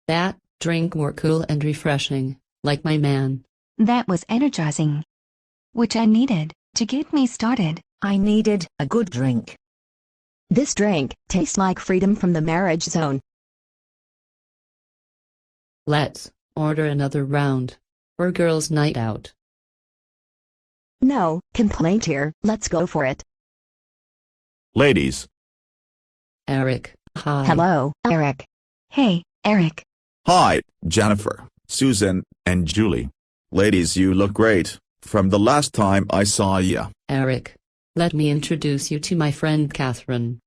That drink were cool and refreshing, like my man. That was energizing. Which I needed to get me started. I needed a good drink. This drink tastes like freedom from the marriage zone. Let's order another round. Or girls' night out. No complaint here, let's go for it. Ladies. Eric, hi. Hello, Eric. Hey, Eric. Hi, Jennifer, Susan, and Julie. Ladies, you look great, from the last time I saw ya. Eric, let me introduce you to my friend Catherine.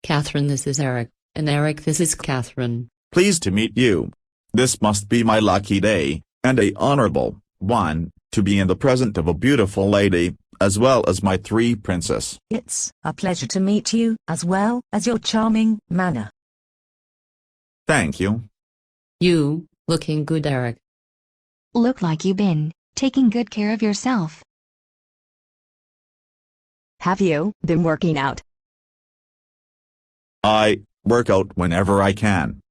Catherine, this is Eric, and Eric, this is Catherine. Pleased to meet you. This must be my lucky day, and a honorable one, to be in the presence of a beautiful lady, as well as my 3 princesses. It's a pleasure to meet you, as well as your charming manner. Thank you. You, looking good, Eric. Look like you've been taking good care of yourself. Have you been working out? I work out whenever I can.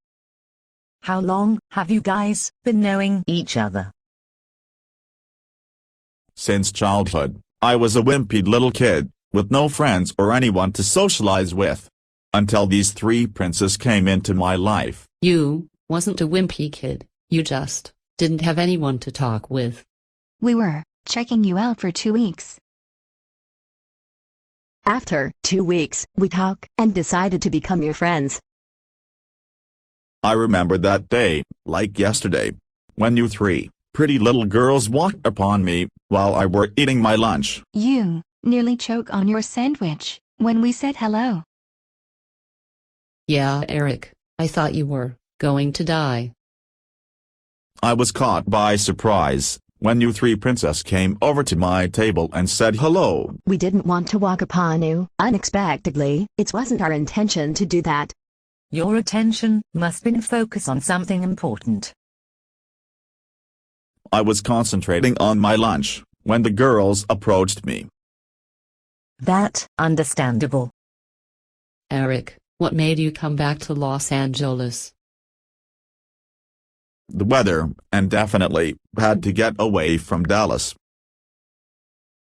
How long have you guys been knowing each other? Since childhood, I was a wimpy little kid, with no friends or anyone to socialize with. Until these 3 princes came into my life. You wasn't a wimpy kid, you just didn't have anyone to talk with. We were checking you out for 2 weeks. After 2 weeks, we talked and decided to become your friends. I remember that day, like yesterday, when you 3 pretty little girls walked upon me while I were eating my lunch. You nearly choked on your sandwich when we said hello. Yeah, Eric, I thought you were going to die. I was caught by surprise when you 3 princesses came over to my table and said hello. We didn't want to walk upon you unexpectedly. It wasn't our intention to do that. Your attention must been focused on something important. I was concentrating on my lunch when the girls approached me. That understandable. Eric, what made you come back to Los Angeles? The weather, and definitely had to get away from Dallas.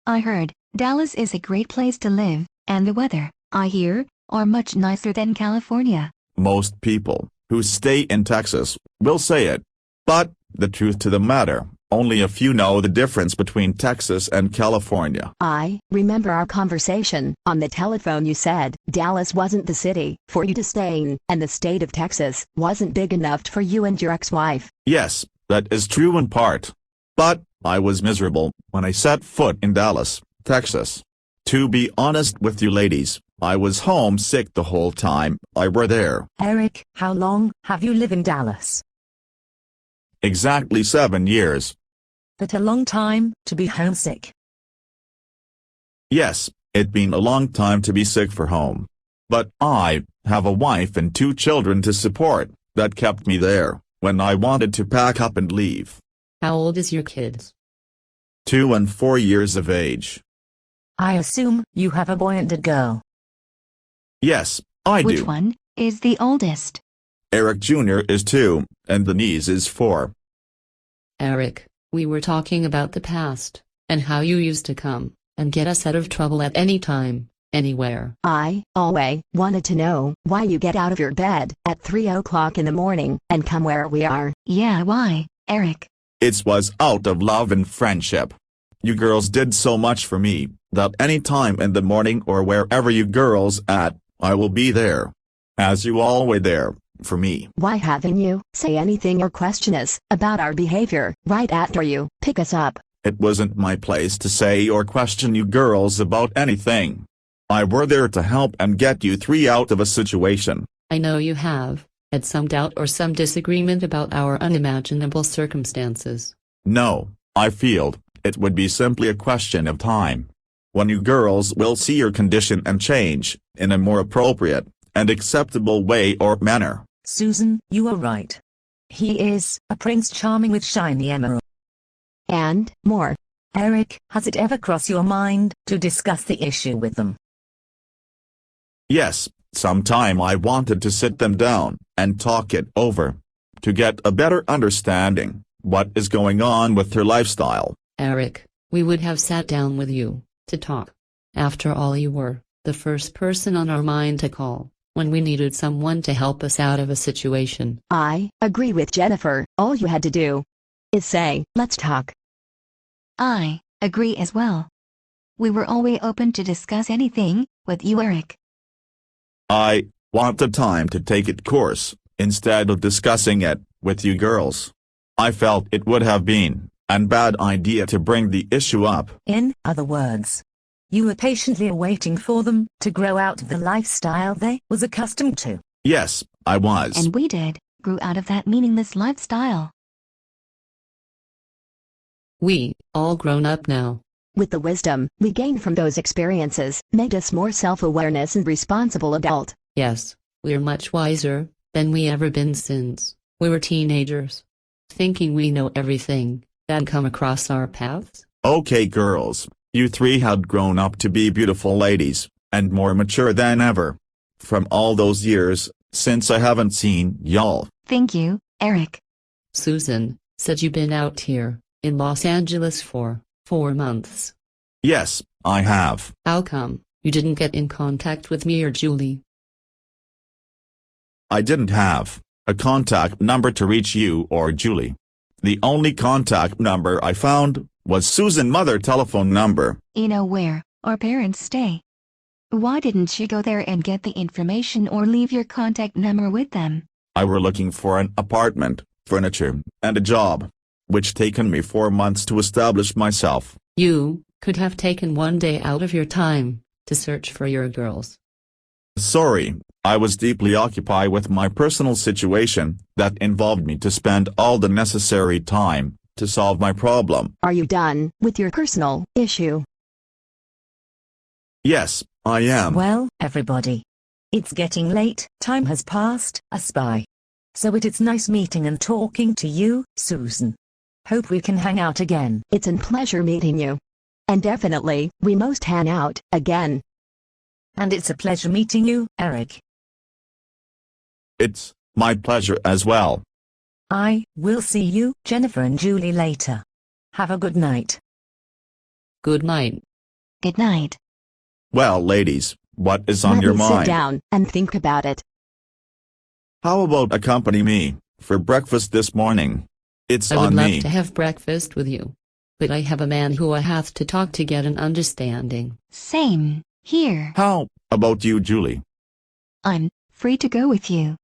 I heard Dallas is a great place to live, and the weather, I hear, are much nicer than California. Most people who stay in Texas will say it. But the truth to the matter, only a few know the difference between Texas and California. I remember our conversation on the telephone. You said Dallas wasn't the city for you to stay in, and the state of Texas wasn't big enough for you and your ex-wife. Yes, that is true in part. But I was miserable when I set foot in Dallas, Texas. To be honest with you ladies, I was homesick the whole time I were there. Eric, how long have you lived in Dallas? Exactly 7 years. That's a long time to be homesick. Yes, it'd been a long time to be sick for home. But I have a wife and 2 children to support that kept me there when I wanted to pack up and leave. How old is your kids? 2 and 4 years of age. I assume you have a boy and a girl. Yes, I do. Which one is the oldest? Eric Jr. is 2, and Denise is 4. Eric, we were talking about the past, and how you used to come and get us out of trouble at any time, anywhere. I always wanted to know why you get out of your bed at 3 o'clock in the morning and come where we are. Yeah, why, Eric? It was out of love and friendship. You girls did so much for me, that any time in the morning or wherever you girls at, I will be there. As you always there, for me. Why haven't you say anything or question us about our behavior right after you pick us up? It wasn't my place to say or question you girls about anything. I were there to help and get you 3 out of a situation. I know you have had some doubt or some disagreement about our unimaginable circumstances. No, I feel it would be simply a question of time. When you girls will see your condition and change, in a more appropriate and acceptable way or manner. Susan, you are right. He is a Prince Charming with shiny emerald. And more. Eric, has it ever crossed your mind to discuss the issue with them? Yes, sometime I wanted to sit them down and talk it over. to get a better understanding what is going on with her lifestyle. Eric, we would have sat down with you to talk. After all, you were the first person on our mind to call when we needed someone to help us out of a situation. I agree with Jennifer. All you had to do is say, let's talk. I agree as well. We were always open to discuss anything with you, Eric. I want the time to take its course, instead of discussing it with you girls. I felt it would have been a bad idea to bring the issue up. In other words, you were patiently waiting for them to grow out of the lifestyle they was accustomed to. Yes, I was. And we grew out of that meaningless lifestyle. We all grown up now. With the wisdom we gained from those experiences, made us more self-awareness and responsible adult. Yes, we're much wiser than we ever been since we were teenagers. Thinking we know everything that come across our paths. Okay girls, you three had grown up to be beautiful ladies, and more mature than ever. From all those years, since I haven't seen y'all. Thank you, Eric. Susan said you've been out here in Los Angeles for 4 months. Yes, I have. How come you didn't get in contact with me or Julie? I didn't have a contact number to reach you or Julie. The only contact number I found was Susan's mother telephone number. You know where our parents stay. Why didn't you go there and get the information or leave your contact number with them? I were looking for an apartment, furniture, and a job, which taken me 4 months to establish myself. You could have taken 1 day out of your time to search for your girls. Sorry, I was deeply occupied with my personal situation that involved me to spend all the necessary time to solve my problem. Are you done with your personal issue? Yes, I am. Well, everybody, it's getting late. Time has passed us by. So it is nice meeting and talking to you, Susan. Hope we can hang out again. It's a pleasure meeting you. And definitely, we must hang out again. And it's a pleasure meeting you, Eric. It's my pleasure as well. I will see you, Jennifer and Julie, later. Have a good night. Good night. Good night. Well, ladies, what is on Let your me mind? sit down and think about it. How about accompany me for breakfast this morning? It's I would on love me. to have breakfast with you. But I have a man who I have to talk to get an understanding. Same here. How about you, Julie? I'm free to go with you.